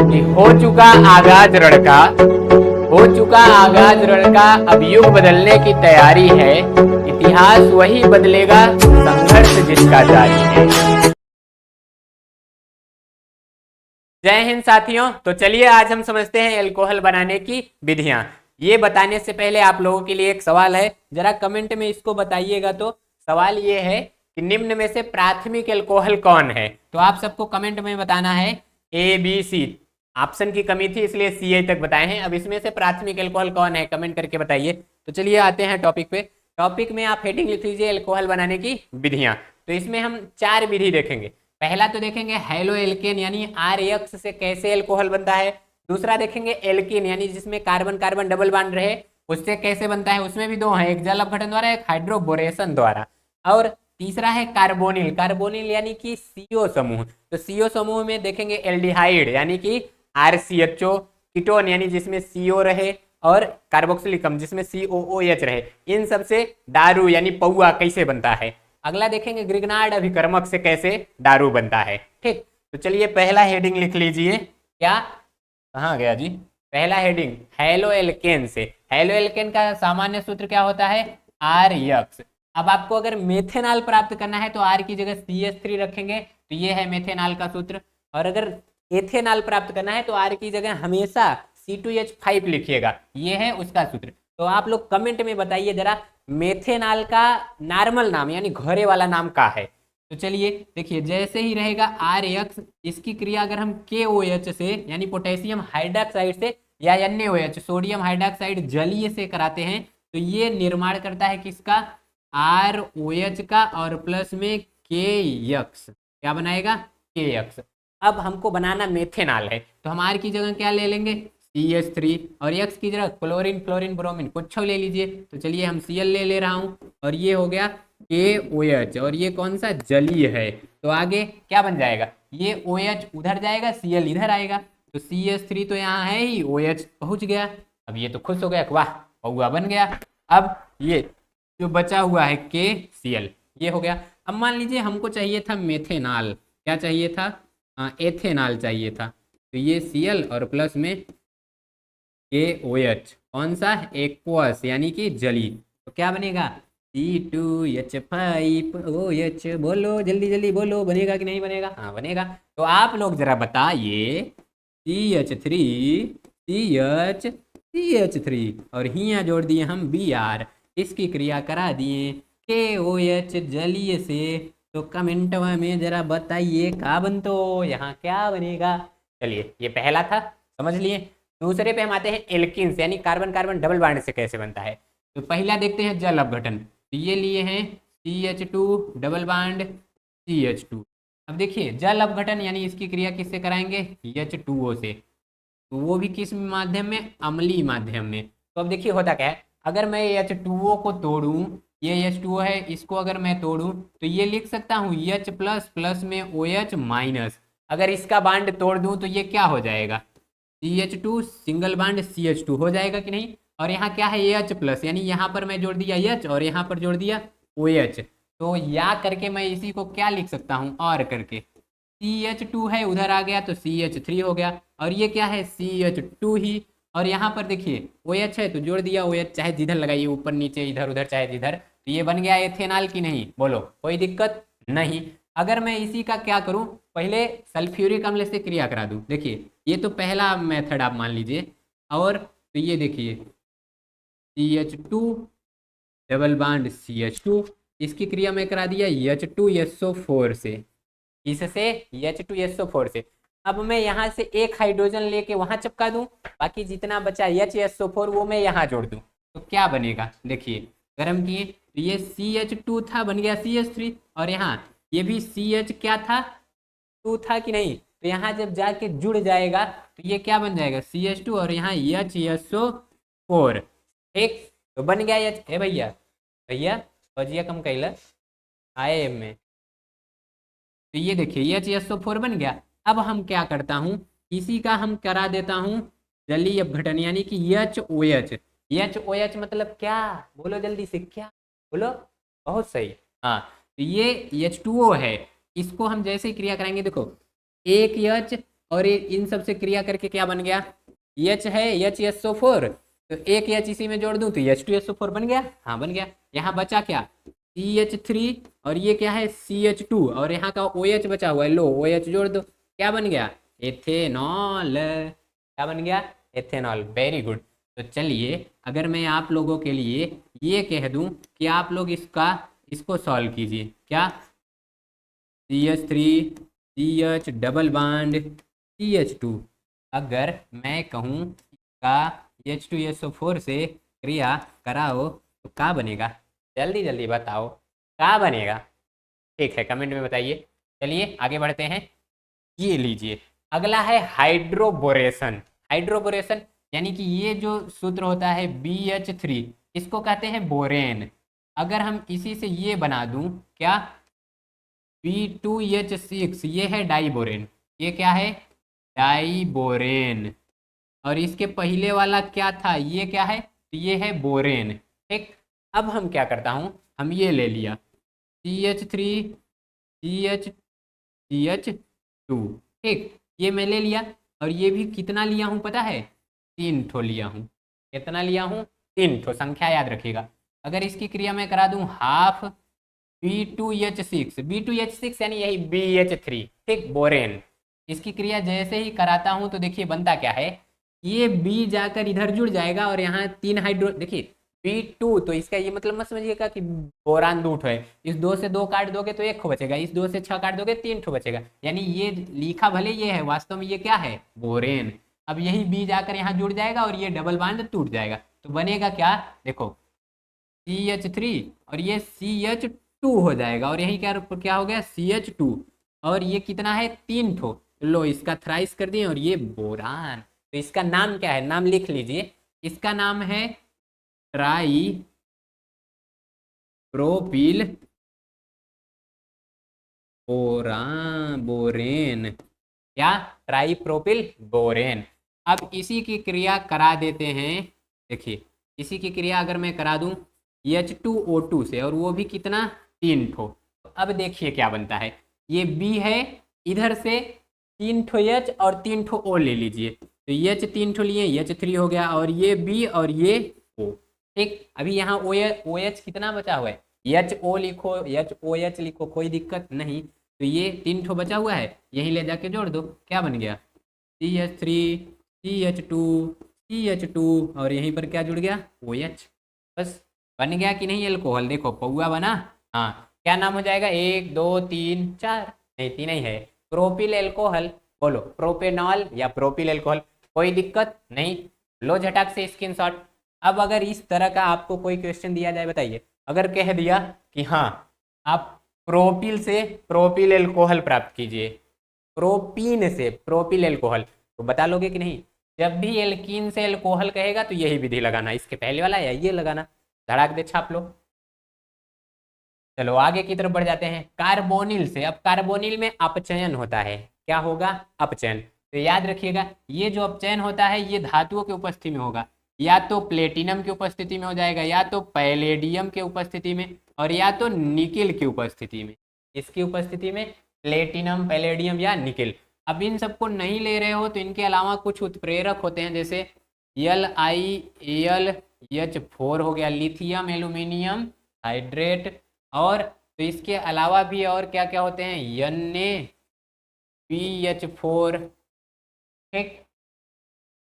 कि हो चुका आगाज रण का अब युग बदलने की तैयारी है, इतिहास वही बदलेगा संघर्ष जिसका जारी है। जय हिंद साथियों। तो चलिए आज हम समझते हैं एल्कोहल बनाने की विधियां। ये बताने से पहले आप लोगों के लिए एक सवाल है, जरा कमेंट में इसको बताइएगा। तो सवाल ये है कि निम्न में से प्राथमिक एल्कोहल कौन है? तो आप सबको कमेंट में बताना है ए बी सी। ऑप्शन की कमी थी इसलिए सी आई तक बताए हैं। अब इसमें से प्राथमिक एल्कोहल कौन है कमेंट करके बताइए। तो चलिए आते हैं टॉपिक पे। टॉपिक में आप हेडिंग लिख लीजिए एल्कोहल बनाने की विधियां। तो इसमें हम 4 विधि देखेंगे। पहला तो देखेंगे हैलो एल्केन यानी आरएक्स से कैसे एल्कोहल बनता है। दूसरा देखेंगे एल्कीन यानी जिसमें कार्बन कार्बन डबल बॉन्ड रहे, उससे कैसे बनता है। उसमें भी 2 हैं, एक जल अपघटन द्वारा, एक हाइड्रोबोरेशन द्वारा। और तीसरा है कार्बोनिल। कार्बोनिल यानी कि सीओ समूह। तो सीओ समूह में देखेंगे एल्डिहाइड यानी कि आरसीएचओ, कीटोन यानी जिसमें सीओ रहे, और कार्बोक्सिलिक अम्ल जिसमें COOH रहे। इन सब से दारू यानी पौआ कैसे बनता है। अगला देखेंगे ग्रिग्नार्ड अभिकर्मक से कैसे दारू बनता है। ठीक, तो चलिए पहला हेडिंग लिख लीजिए। क्या, कहाँ गया जी? पहला हेडिंग हैलो एल्केन से। हैलो एल्केन का सामान्य सूत्र क्या होता है? RX। अब आपको अगर मेथेनॉल प्राप्त करना है तो R की जगह CH3 रखेंगे, तो ये है मेथेनॉल का सूत्र। और अगर एथेनॉल प्राप्त करना है तो R की जगह हमेशा C2H5 लिखिएगा, ये है उसका सूत्र। तो आप लोग कमेंट में बताइए जरा मेथेनॉल का नॉर्मल नाम यानी घरे वाला नाम क्या है। तो चलिए देखिए, जैसे ही रहेगा RX, इसकी क्रिया अगर हम KOH से यानी पोटेशियम हाइड्रोक्साइड से या NaOH सोडियम हाइड्रोक्साइड जलीय से कराते हैं, तो ये निर्माण करता है किसका? ROH का, और प्लस में KX। क्या बनाएगा? KX। अब हमको बनाना मेथेनॉल है, तो हम R की जगह क्या ले लेंगे? CH3, और X की जगह क्लोरीन फ्लोरीन ब्रोमीन कुछ ले लीजिए। तो चलिए हम Cl ले रहा हूँ, और ये हो गया KOH, और ये कौन सा? जलीय है। तो आगे क्या बन जाएगा? ये OH उधर जाएगा, Cl इधर आएगा, तो CH3 तो यहाँ है ही, OH पहुंच गया। अब ये तो खुश हो गया, वाह पौआ बन गया। अब ये जो बचा हुआ है KCl, ये हो गया। अब मान लीजिए हमको चाहिए था मेथेनॉल। क्या चाहिए था? एथेनॉल चाहिए था। तो ये Cl और प्लस में KOH, कौन सा? एक्वस यानी कि जली। तो क्या बनेगा? C2H5OH। बोलो जल्दी जल्दी बोलो, बनेगा कि नहीं बनेगा? हाँ बनेगा। तो आप लोग जरा बताइए CH3 CH3 और हियाँ जोड़ दिए हम Br, इसकी क्रिया करा दिए KOH जलीय से। तो कमेंट में जरा बताइए का बनतो, यहाँ क्या बनेगा। चलिए ये पहला था, समझ लिए। दूसरे पे हम आते हैं एल्किन्स यानी कार्बन कार्बन डबल बॉन्ड से कैसे बनता है। तो पहला देखते हैं जल अपघटन। तो ये लिए हैं CH2 डबल बॉन्ड CH2। अब देखिए जल अपघटन यानी इसकी क्रिया किससे कराएंगे? H2O से। तो वो भी किस माध्यम में? अम्लीय माध्यम में। तो अब देखिए होता क्या है, अगर मैं H2O को तोड़ूं, ये H2O है, इसको अगर मैं तोड़ूं तो ये लिख सकता हूँ H प्लस प्लस में OH माइनस। अगर इसका बांड तोड़ दूं तो ये क्या हो जाएगा? CH2 सिंगल बांड CH2 हो जाएगा कि नहीं। और यहाँ क्या है? H प्लस, यानी यहाँ पर मैं जोड़ दिया H और यहाँ पर जोड़ दिया OH। तो या करके मैं इसी को क्या लिख सकता हूँ? और करके CH2 है, उधर आ गया तो CH3 हो गया, और ये क्या है? CH2 ही। और यहाँ पर देखिए OH है तो जोड़ दिया OH, चाहे जिधर लगाइए, ऊपर नीचे इधर उधर चाहे जिधर। तो ये बन गया एथेनॉल की नहीं? बोलो कोई दिक्कत नहीं। अगर मैं इसी का क्या करूं, पहले सल्फ्यूरिक अम्ल से क्रिया करा दूं। देखिए ये तो पहला मेथड आप मान लीजिए। और तो ये देखिए CH2 डबल बॉन्ड CH2, इसकी क्रिया मैं करा दिया H2SO4 से। इससे H2SO4 से। अब मैं यहाँ से एक हाइड्रोजन लेके वहां चिपका दूं, बाकी जितना बचा HSO4 वो मैं यहाँ जोड़ दूं, तो क्या बनेगा? देखिए गर्म किए तो ये CH2 था, बन गया CH3, और यहाँ ये भी CH क्या था? 2 था कि नहीं। तो यहाँ जब जाके जुड़ जाएगा तो ये क्या बन जाएगा? CH2 और यहाँ HSO4। ठीक, तो बन गया H। हे भैया भैया फौजिया कम कैला आए में। तो ये देखिए HSO4 बन गया। अब हम क्या करता हूँ, इसी का हम करा देता हूँ जलीय अपघटन यानी कि HOH। HOH मतलब क्या? बोलो जल्दी से, क्या बोलो? बहुत सही, हाँ। तो ये H2O है, इसको हम जैसे ही क्रिया कराएंगे, देखो एक H और ये इन सब से क्रिया करके क्या बन गया, H है HSO4, तो एक H इसी में जोड़ दूं तो H2SO4 बन गया। हाँ बन गया। यहाँ बचा क्या, CH3 और ये क्या है CH2 और यहाँ का OH बचा हुआ है, लो OH जोड़ दो, क्या बन गया, एथेनॉल। क्या बन गया, एथेनॉल। Very good. तो चलिए अगर मैं आप लोगों के लिए ये कह दूं कि आप लोग इसको सॉल्व कीजिए, क्या, CH3 CH double bond CH2, अगर मैं कहूँ का H2SO4 से क्रिया कराओ तो क्या बनेगा, जल्दी जल्दी बताओ क्या बनेगा। ठीक है कमेंट में बताइए। चलिए आगे बढ़ते हैं। ये लीजिए अगला है हाइड्रोबोरेशन। हाइड्रोबोरेशन यानी कि ये जो सूत्र होता है BH3, इसको कहते हैं बोरेन। अगर हम इसी से ये बना दूं क्या, B2H6, ये है डाइबोरेन। ये क्या है, डाइबोरेन। और इसके पहले वाला क्या था, ये क्या है, तो ये है बोरेन। ठीक, अब हम क्या करता हूँ, हम ये ले लिया CH3 CH2, ठीक, ये मैं ले लिया। और ये भी कितना लिया हूँ पता है, 3 ठो लिया हूँ। कितना लिया हूँ, 3 ठो, संख्या याद रखिएगा। अगर इसकी क्रिया मैं करा दूँ हाफ B2H6, B2H6 यानी यही BH3, ठीक, बोरेन। इसकी क्रिया जैसे ही कराता हूं तो देखिए बनता क्या है, ये B जाकर इधर जुड़ जाएगा और यहाँ 3 हाइड्रो, देखिए B2, तो इसका ये मतलब मत समझिएगा कि बोरान 2 ठो है। इस 2 से 2 काट दोगे तो 1 ठो बचेगा, इस 2 से 6 काट दोगे 3 ठो बचेगा। यानी ये लिखा भले ये है, वास्तव में ये क्या है, बोरेन। अब यही B जाकर यहाँ जुड़ जाएगा और ये डबल बॉन्ड टूट जाएगा, तो बनेगा क्या, देखो CH3 और ये CH2 हो जाएगा। और यही क्या क्या हो गया, CH2। और ये कितना है, 3 ठो, लो इसका थ्राइस कर दिए और ये बोरान। तो इसका नाम क्या है, नाम लिख लीजिए, इसका नाम है ट्राई प्रोपिल बोरेन। क्या, ट्राइप्रोपिल बोरेन। अब इसी की क्रिया करा देते हैं। देखिए इसी की क्रिया अगर मैं करा दूं H2O2 से, और वो भी कितना, 3 ठो, तो अब देखिए क्या बनता है, ये B है, इधर से 3 ठो H और 3 ठो O ले लीजिए, तो H 3 ठो लिए, H3 हो गया, और ये B और ये O। ठीक, अभी यहाँ OH कितना बचा हुआ है, HO लिखो, HOH लिखो, कोई दिक्कत नहीं। तो ये 3 ठो बचा हुआ है, यहीं ले जाके जोड़ दो, क्या बन गया, CH3 CH2 CH2, और यहीं पर क्या जुड़ गया, OH। बस बन गया कि नहीं एल्कोहल, देखो पौआ बना। हाँ, क्या नाम हो जाएगा, 1 2 3 4, नहीं 3 ही है, प्रोपिल एल्कोहल। बोलो प्रोपेनॉल या प्रोपिल एल्कोहल, कोई दिक्कत नहीं। लो झटक से स्क्रीनशॉट। अब अगर इस तरह का आपको कोई क्वेश्चन दिया जाए, बताइए, अगर कह दिया कि हाँ आप प्रोपिल से प्रोपिल एल्कोहल प्राप्त कीजिए, प्रोपीन से प्रोपिल एल्कोहल, तो बता लोगे कि नहीं। जब भी एल्कीन से एल्कोहल कहेगा तो यही विधि लगाना, इसके पहले वाला या ये लगाना, धड़ाक दे छाप लो। चलो आगे की तरफ बढ़ जाते हैं, कार्बोनिल से। अब कार्बोनिल में अपचयन होता है, क्या होगा, अपचयन। तो याद रखिएगा ये जो अपचयन होता है ये धातुओं की उपस्थिति में होगा, या तो प्लेटिनम की उपस्थिति में हो जाएगा, या तो पैलेडियम के उपस्थिति में, और या तो निकिल की उपस्थिति में। इसकी उपस्थिति में प्लेटिनम, पैलेडियम या निकिल। अब इन सबको नहीं ले रहे हो तो इनके अलावा कुछ उत्प्रेरक होते हैं, जैसे LiAlH4 हो गया, लिथियम एल्यूमिनियम हाइड्रेट। और तो इसके अलावा भी और क्या क्या होते हैं, NaBH4। ठीक,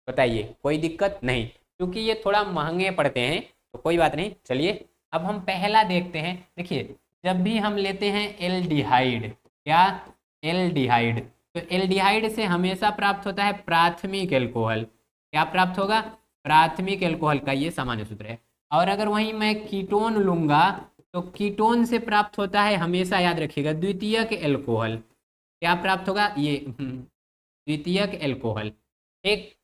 बताइए कोई दिक्कत नहीं, क्योंकि ये थोड़ा महंगे पड़ते हैं तो कोई बात नहीं। चलिए अब हम पहला देखते हैं। देखिए जब भी हम लेते हैं एल्डिहाइड, क्या, एल्डिहाइड, तो एल्डिहाइड से हमेशा प्राप्त होता है प्राथमिक एल्कोहल। क्या प्राप्त होगा, प्राथमिक एल्कोहल का ये सामान्य सूत्र है। और अगर वहीं मैं कीटोन लूंगा तो कीटोन से प्राप्त होता है, हमेशा याद रखिएगा, द्वितीयक एल्कोहल। क्या प्राप्त होगा, ये द्वितीयक एल्कोहल। ठीक,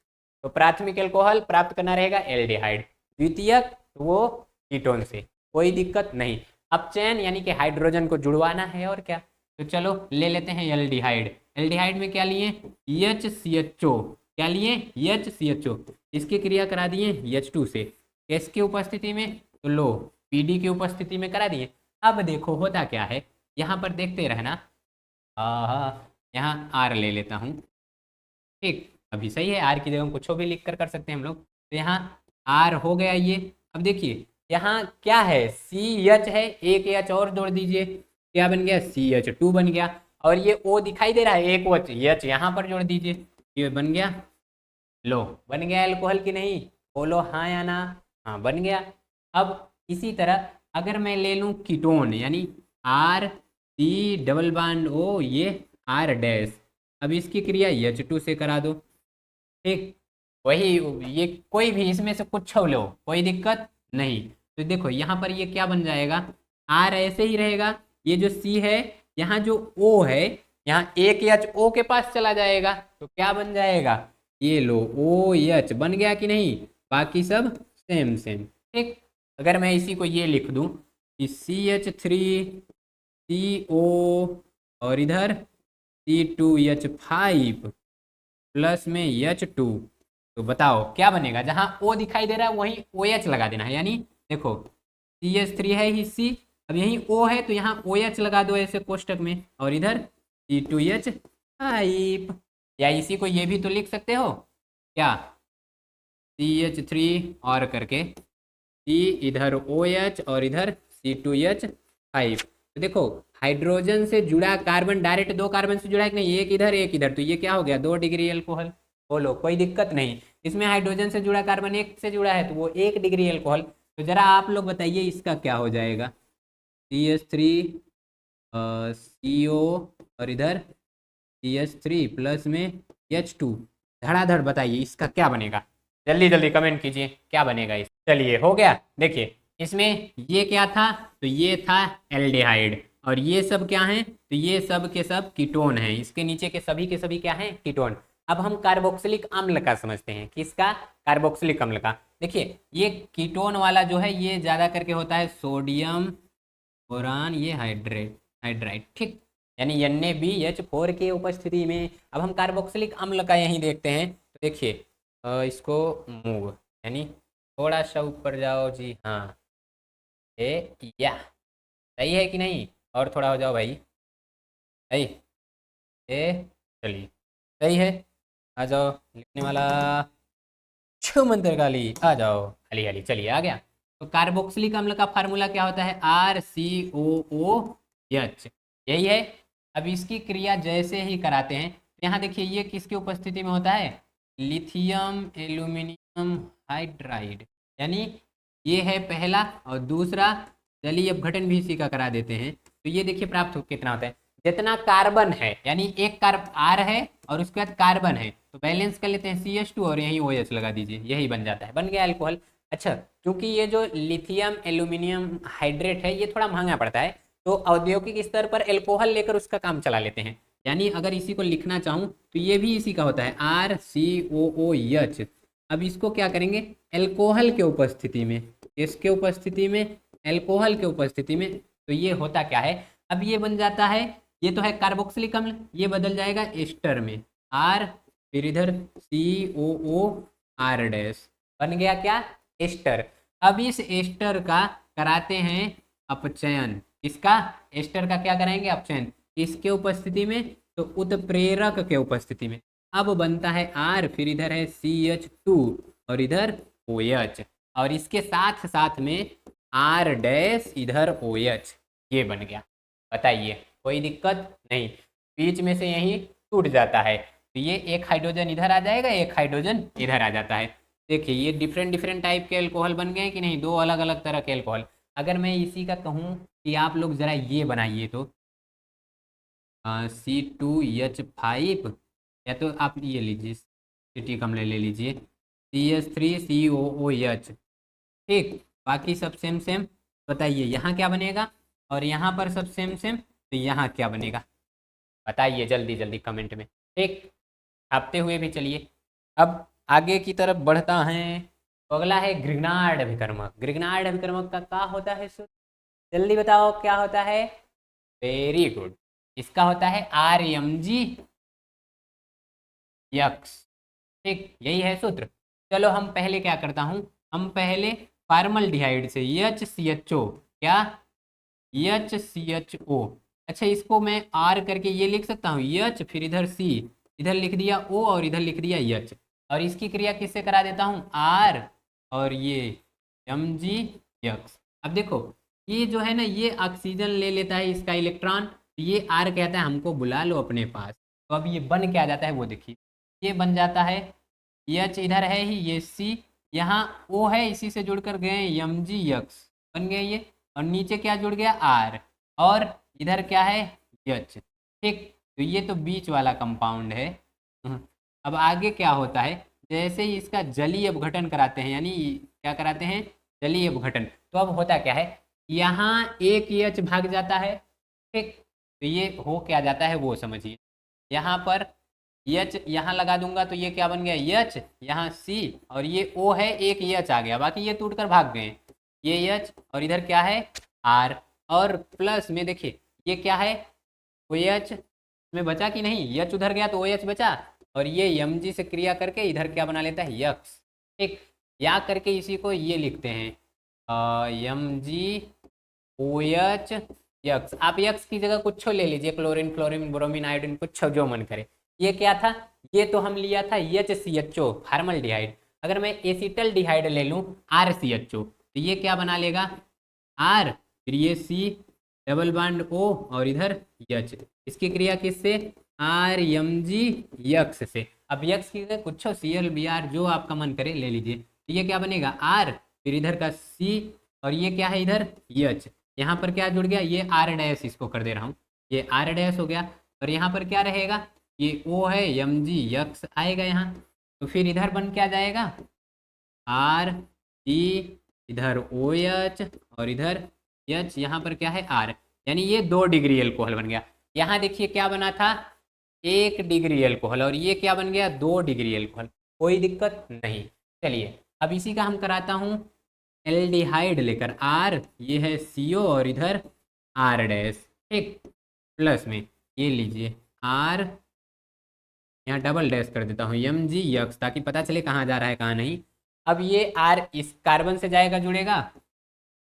तो प्राथमिक एल्कोहल प्राप्त करना रहेगा एल्डिहाइड, द्वितीयक वो कीटोन से, कोई दिक्कत नहीं। अपचयन यानी कि हाइड्रोजन को जुड़वाना है, और क्या। तो चलो ले लेते हैं एल्डिहाइड। एल्डिहाइड में क्या लिए, HCHO, क्या लिए, HCHO। इसकी क्रिया करा दिए H2 से, किसकी उपस्थिति में, तो लो PD की उपस्थिति में करा दिए। अब देखो होता क्या है, यहाँ पर देखते रहना। यहाँ R ले लेता हूँ, ठीक, अभी सही है, आर की जगह हम कुछ भी लिख कर सकते हैं हम लोग। तो यहाँ आर हो गया ये। अब देखिए यहाँ क्या है, सी एच है, एक एच और जोड़ दीजिए, क्या बन गया, सी एच टू बन गया। और ये ओ दिखाई दे रहा है, एक एच यहाँ पर जोड़ दीजिए, ये बन गया, लो बन गया एल्कोहल की नहीं, बोलो हाँ या ना, हाँ बन गया। अब इसी तरह अगर मैं ले लूँ कीटोन, यानी R C double bond O, ये आर डैश, अब इसकी क्रिया एच टू से करा दो। ठीक, वही, ये कोई भी इसमें से कुछ लो, कोई दिक्कत नहीं। तो देखो यहाँ पर ये क्या बन जाएगा, आर ऐसे ही रहेगा, ये जो सी है, यहाँ जो ओ है, यहाँ एक एच ओ के पास चला जाएगा, तो क्या बन जाएगा, ये लो ओ एच बन गया कि नहीं, बाकी सब सेम सेम। ठीक, अगर मैं इसी को ये लिख दूं कि सी एच थ्री सी ओ और इधर सी टू एच फाइव प्लस में एच टू, तो बताओ क्या बनेगा, जहां ओ दिखाई दे रहा है वहीं ओ एच लगा देना है। यानी देखो सी एच थ्री है ही सी, अब यहीं ओ है तो यहाँ ओ एच लगा दो ऐसे कोष्टक में, और इधर सी टू एच फाइव, या इसी को ये भी तो लिख सकते हो क्या, सी एच थ्री और करके सी, इधर ओ एच और इधर सी टू एच फाइव। तो देखो हाइड्रोजन से जुड़ा कार्बन डायरेक्ट दो कार्बन से जुड़ा है कि नहीं, एक इधर एक इधर, तो ये क्या हो गया, 2 डिग्री एल्कोहल। बोलो कोई दिक्कत नहीं, इसमें हाइड्रोजन से जुड़ा कार्बन एक से जुड़ा है तो वो 1 डिग्री एल्कोहल। तो जरा आप लोग बताइए इसका क्या हो जाएगा, सी एच थ्री सी ओ और इधर सी एच थ्री प्लस में एच टू, धड़ाधड़ बताइए इसका क्या बनेगा, जल्दी जल्दी कमेंट कीजिए क्या बनेगा इस। चलिए हो गया, देखिए इसमें ये क्या था, तो ये था एल्डिहाइड, और ये सब क्या हैं, तो ये सब के सब कीटोन हैं, इसके नीचे के सभी क्या हैं, कीटोन। अब हम कार्बोक्सिलिक अम्ल का समझते हैं, किसका, कार्बोक्सिलिक अम्ल का। देखिए ये कीटोन वाला जो है ये ज्यादा करके होता है सोडियम बोरान, ये हाइड्राइड, ठीक, यानी NaBH4 की उपस्थिति में। अब हम कार्बोक्सिलिक अम्ल का यहीं देखते हैं, तो देखिए इसको मूव, यानी थोड़ा सा ऊपर जाओ जी, हाँ या सही है कि नहीं, और थोड़ा हो जाओ भाई, सही चलिए सही है, आ जाओ लिखने वाला, छह मंत्र काली आ जाओ, खाली खाली, चलिए आ गया। तो कार्बोक्सिलिक अम्ल का फार्मूला क्या होता है, RCOOH, यही है। अब इसकी क्रिया जैसे ही कराते हैं, यहाँ देखिए ये किसकी उपस्थिति में होता है, लिथियम एल्यूमिनियम हाइड्राइड, यानी ये है पहला, और दूसरा, चलिए अब घटन भी इसी का करा देते हैं। तो ये देखिए प्राप्त कितना होता है, जितना कार्बन है, यानी एक कार्ब आर है और उसके बाद कार्बन है, तो बैलेंस कर लेते हैं CH2 और यहीं OH लगा दीजिए, यही बन जाता है, बन गया अल्कोहल। अच्छा, क्योंकि ये जो लिथियम एल्यूमिनियम हाइड्रेट है ये थोड़ा महंगा पड़ता है, तो औद्योगिक स्तर पर अल्कोहल लेकर उसका काम चला लेते हैं। यानी अगर इसी को लिखना चाहूँ तो ये भी इसी का होता है RCOOH। अब इसको क्या करेंगे, अल्कोहल के उपस्थिति में, इसके उपस्थिति में, अल्कोहल के उपस्थिति में, तो ये होता क्या है, अब ये बन जाता है, ये तो है कार्बोक्सिलिक अम्ल, ये बदल जाएगा एस्टर में, R, फिर इधर COOR डैश, बन गया क्या, एस्टर। अब इस एस्टर का कराते हैं अपचयन, इसका एस्टर का क्या कराएंगे, अपचयन, इसके उपस्थिति में, तो उत्प्रेरक के उपस्थिति में। अब बनता है R, फिर इधर है CH2 और इधर OH, और इसके साथ साथ में R डैश इधर OH, ये बन गया। बताइए कोई दिक्कत नहीं, बीच में से यही टूट जाता है, तो ये एक हाइड्रोजन इधर आ जाएगा, एक हाइड्रोजन इधर आ जाता है। देखिए ये डिफरेंट टाइप के अल्कोहल बन गए कि नहीं, दो अलग अलग तरह के अल्कोहल। अगर मैं इसी का कहूँ कि आप लोग ज़रा ये बनाइए, तो C2H5, या तो आप ये लीजिए सिट्रिक अम्ल ले लीजिए, CH3COOH, ठीक, बाकी सब सेम सेम। बताइए यहाँ क्या बनेगा, और यहाँ पर सब सेम सेम, तो यहाँ क्या बनेगा, बताइए जल्दी जल्दी कमेंट में, ठीक, छापते हुए भी चलिए। अब आगे की तरफ बढ़ता है, तो अगला है ग्रिग्नार्ड अभिकर्मक। ग्रिग्नार्ड अभिकर्मक का क्या होता है, जल्दी बताओ क्या होता है, वेरी गुड, इसका होता है RMgX, ठीक, यही है सूत्र। चलो हम पहले क्या करता हूँ, हम पहले फार्मल्डिहाइड से HCHO, क्या HCHO, अच्छा इसको मैं R करके ये लिख सकता हूँ, H फिर इधर C, इधर लिख दिया O और इधर लिख दिया H, और इसकी क्रिया किससे करा देता हूँ, R और ये MgX। अब देखो ये जो है ना, ये ऑक्सीजन ले लेता है इसका इलेक्ट्रॉन, ये R कहता है हमको बुला लो अपने पास। तो अब ये बन क्या जाता है वो देखिए, ये बन जाता है H इधर है ही, ये C, यहाँ O है, इसी से जुड़कर गए MgX बन गए ये, और नीचे क्या जुड़ गया R, और इधर क्या है H। ठीक, तो ये तो बीच वाला कंपाउंड है। अब आगे क्या होता है, जैसे ही इसका जलीय अपघटन कराते हैं, यानी क्या कराते हैं, जलीय अपघटन, तो अब होता क्या है, यहाँ एक H भाग जाता है। ठीक, तो ये हो क्या जाता है वो समझिए, यहाँ पर H यहाँ लगा दूंगा तो ये क्या बन गया H, यहाँ C, और ये O है, एक H आ गया, बाकी ये टूट कर भाग गए, ये H, और इधर क्या है R, और प्लस में देखिए ये क्या है OH में बचा कि नहीं, H उधर गया तो OH बचा, और ये Mg से क्रिया करके इधर क्या बना लेता है यक्स। ठीक, या करके इसी को ये लिखते हैं MgOH यक्स। आप यक्स की जगह कुछ ले लीजिए, क्लोरीन, फ्लोरीन, ब्रोमीन, आयोडीन, कुछ जो मन करे। ये क्या था, ये तो हम लिया था HCHO फार्मल्डिहाइड, अगर मैं एसिटल डिहाइड ले लूँ RCHO, तो ये क्या बना लेगा R, फिर ये C डबल बॉन्ड O और इधर H, इसकी क्रिया किससे, RMg यक्स से। अब यक्स की जगह कुछ ClBr जो आपका मन करे ले लीजिए, तो ये क्या बनेगा R, फिर इधर का C, और ये क्या है इधर H, यहाँ पर क्या जुड़ गया, ये R डैश, इसको कर दे रहा हूँ, ये R डैश हो गया, और यहाँ पर क्या रहेगा, ये O है, Mg यक्स आएगा यहाँ, तो फिर इधर बन क्या जाएगा R C, इधर OH और इधर H, यहाँ पर क्या है R, यानी ये 2 डिग्री एल्कोहल बन गया। यहाँ देखिए क्या बना था 1 डिग्री एल्कोहल, और ये क्या बन गया 2 डिग्री एल्कोहल, कोई दिक्कत नहीं। चलिए अब इसी का हम कराता हूँ एल्डिहाइड लेकर, R ये है CO और इधर R डैश। ठीक, प्लस में ये लीजिए R, यहाँ डबल डैश कर देता हूँ Mg यक्स, ताकि पता चले कहाँ जा रहा है कहाँ नहीं। अब ये R इस कार्बन से जाएगा जुड़ेगा,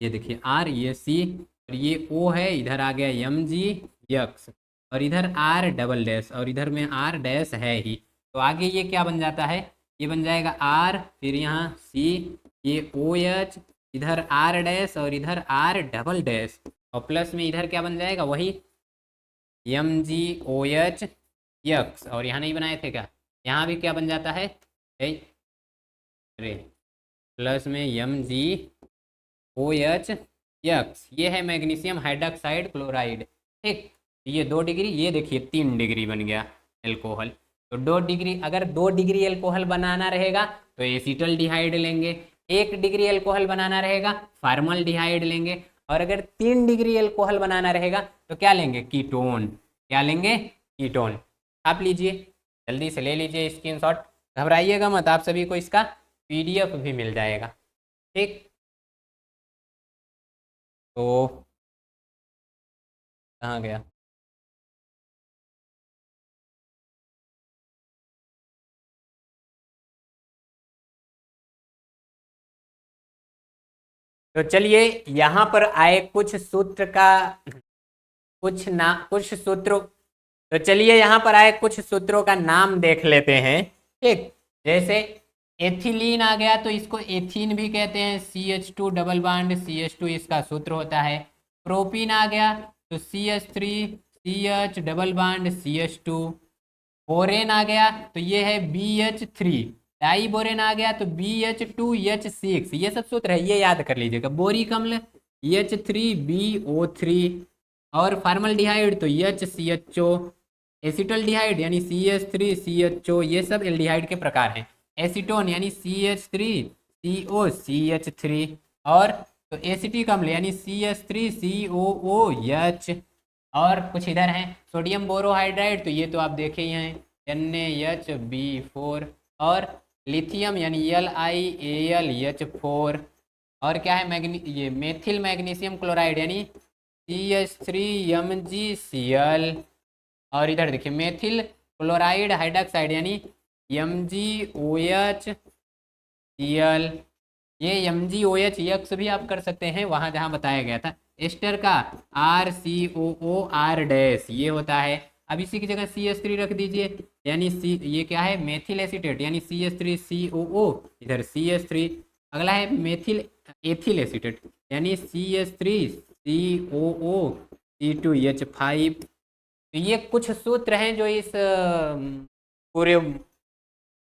ये देखिए R, ये C, और ये O है, इधर आ गया Mg यक्स, और इधर R डबल डैश, और इधर में R डैश है ही, तो आगे ये क्या बन जाता है, ये बन जाएगा R, फिर यहाँ C, ये OH, इधर R डैश और इधर R डबल डैश, और प्लस में इधर क्या बन जाएगा वही MgOH यक्स, और यहाँ नहीं बनाए थे क्या, यहाँ भी क्या बन जाता है अरे प्लस में MgOH यक्स, ये है मैग्नीशियम हाइड्रोक्साइड क्लोराइड। ठीक, ये 2 डिग्री, ये देखिए 3 डिग्री बन गया एल्कोहल। तो 2 डिग्री, अगर 2 डिग्री एल्कोहल बनाना रहेगा तो एसिटल डिहाइड लेंगे, 1 डिग्री एल्कोहल बनाना रहेगा फार्मल डिहाइड लेंगे, और अगर 3 डिग्री एल्कोहल बनाना रहेगा तो क्या लेंगे, कीटोन। क्या लेंगे, कीटोन। आप लीजिए, जल्दी से ले लीजिए स्क्रीनशॉट, घबराइएगा मत, आप सभी को इसका PDF भी मिल जाएगा। ठीक, तो कहाँ गया, तो चलिए यहाँ पर आए कुछ सूत्र का कुछ सूत्रों, तो चलिए यहाँ पर आए कुछ सूत्रों का नाम देख लेते हैं। ठीक, जैसे एथिलीन आ गया तो इसको एथीन भी कहते हैं, CH2 डबल बॉन्ड CH2 इसका सूत्र होता है। प्रोपीन आ गया तो CH3 CH double bond CH2। Borane आ गया तो ये है BH3। डाई बोरेन आ गया तो BH2H6। ये सब सूत्र है, ये याद कर लीजिएगा। बोरिक अम्ल H3BO3, और फार्मल्डिहाइड तो HCHO, एसिटल्डिहाइड यानी CH3CHO, ये सब एल्डिहाइड के प्रकार हैं। एसीटोन यानी CH3COCH3, और तो एसिटिक अम्ल यानी CH3COOH, और कुछ इधर हैं सोडियम बोरोहाइड्राइड, तो ये तो आप देखे ही हैं NaHB4, और लिथियम यानी LiAlH4, और क्या है ये मेथिल मैग्नीशियम क्लोराइड यानी CH3MgCl, और इधर देखिए मेथिल क्लोराइड हाइड्रोक्साइड यानी MgOHCl। ये MgOH यक्स भी आप कर सकते हैं वहाँ जहाँ बताया गया था। एस्टर का RCOOR डैश ये होता है। अब इसी की जगह CH3 रख दीजिए, यानी ये क्या है, मेथिल एसीटेट, यानी CH3COO, इधर CH3। अगला है मेथिल एथिल एसीटेट, यानी CH3COO, C2H5। तो ये कुछ सूत्र हैं जो इस पूरे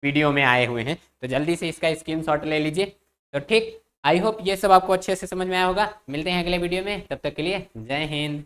वीडियो में आए हुए हैं, तो जल्दी से इसका स्क्रीनशॉट ले लीजिए। तो ठीक, आई होप ये सब आपको अच्छे से समझ में आया होगा। मिलते हैं अगले वीडियो में, तब तक के लिए जय हिंद।